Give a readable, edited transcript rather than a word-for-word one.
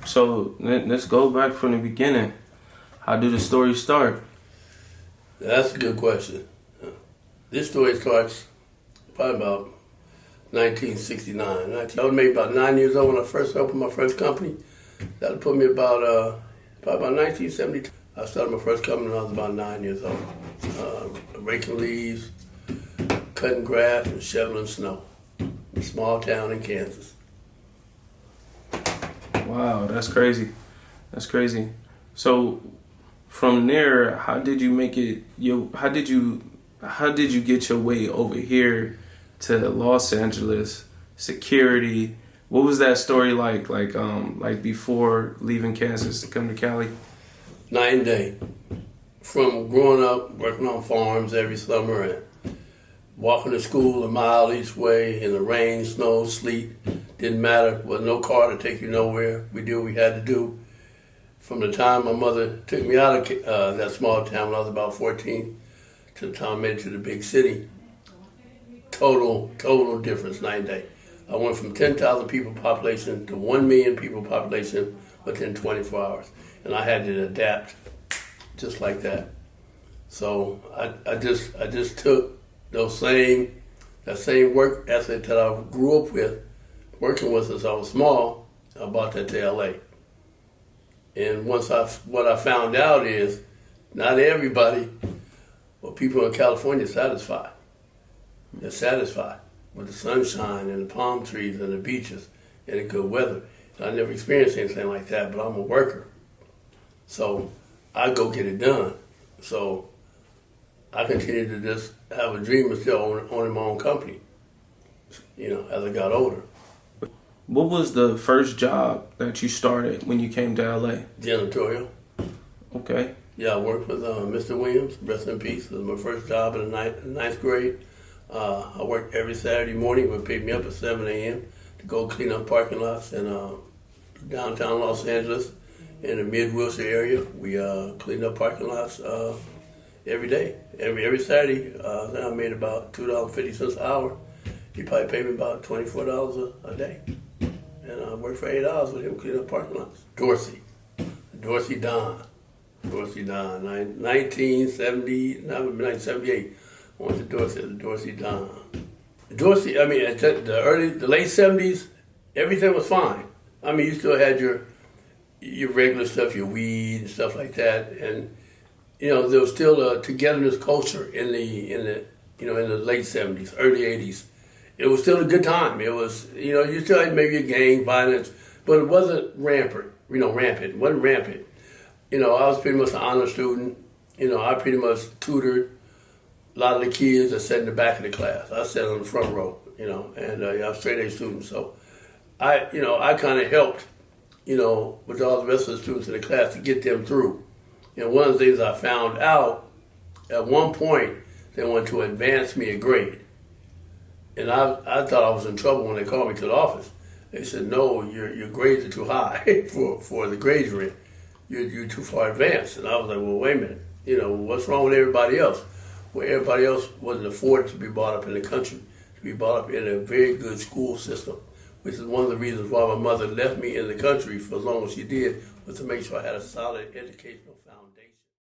So let's go back from the beginning. How did the story start? That's a good question. This story starts probably about 1969. I was maybe about 9 years old when I first opened my first company. That would put me about probably about 1972. I started my first company when I was about 9 years old. Raking leaves, cutting grass, and shoveling snow. A small town in Kansas. Wow, that's crazy. That's crazy. So from there, how did you make it? How did you get your way over here to Los Angeles? Security. What was that story like? Like before leaving Kansas to come to Cali? Night and day. From growing up, working on farms every summer and walking to school a mile each way in the rain, snow, sleet. Didn't matter. There was no car to take you nowhere. We did what we had to do. From the time my mother took me out of that small town when I was about 14 to the time I made it to the big city, total difference night and day. I went from 10,000 people population to 1 million people population within 24 hours. And I had to adapt just like that. So I just took that same work ethic that I grew up with, working with since I was small. I brought that to LA. And what I found out is not everybody, well, people in California are satisfied. They're satisfied with the sunshine and the palm trees and the beaches and the good weather. And I never experienced anything like that, but I'm a worker. So I go get it done. So I continued to just have a dream of still owning my own company, as I got older. What was the first job that you started when you came to LA? Janitorial. Okay. Yeah, I worked with Mr. Williams, rest in peace. It was my first job in the ninth grade. I worked every Saturday morning. He would pick me up at 7 a.m. to go clean up parking lots in downtown Los Angeles. In the mid-Wilshire area, we cleaned up parking lots every day. Every Saturday, I made about $2.50 an hour. He probably paid me about $24 a day. And I worked for 8 hours with him cleaning up parking lots. Dorsey Don, 1978. I went to Dorsey as a Dorsey Don. Dorsey, the late 70s, everything was fine. You still had your regular stuff, your weed and stuff like that, and there was still a togetherness culture in the late 70s, early 80s. It was still a good time. It was you still had maybe a gang violence, but it wasn't rampant. It wasn't rampant. I was pretty much an honor student. I pretty much tutored a lot of the kids that sat in the back of the class. I sat on the front row. And I was straight A student, so I kind of helped. With all the rest of the students in the class to get them through. One of the things I found out, at one point, they wanted to advance me a grade. And I thought I was in trouble when they called me to the office. They said, no, your grades are too high for the grades you're in. You're too far advanced. And I was like, well, wait a minute. What's wrong with everybody else? Well, everybody else wasn't afforded to be brought up in the country, to be brought up in a very good school system, which is one of the reasons why my mother left me in the country for as long as she did, was to make sure I had a solid educational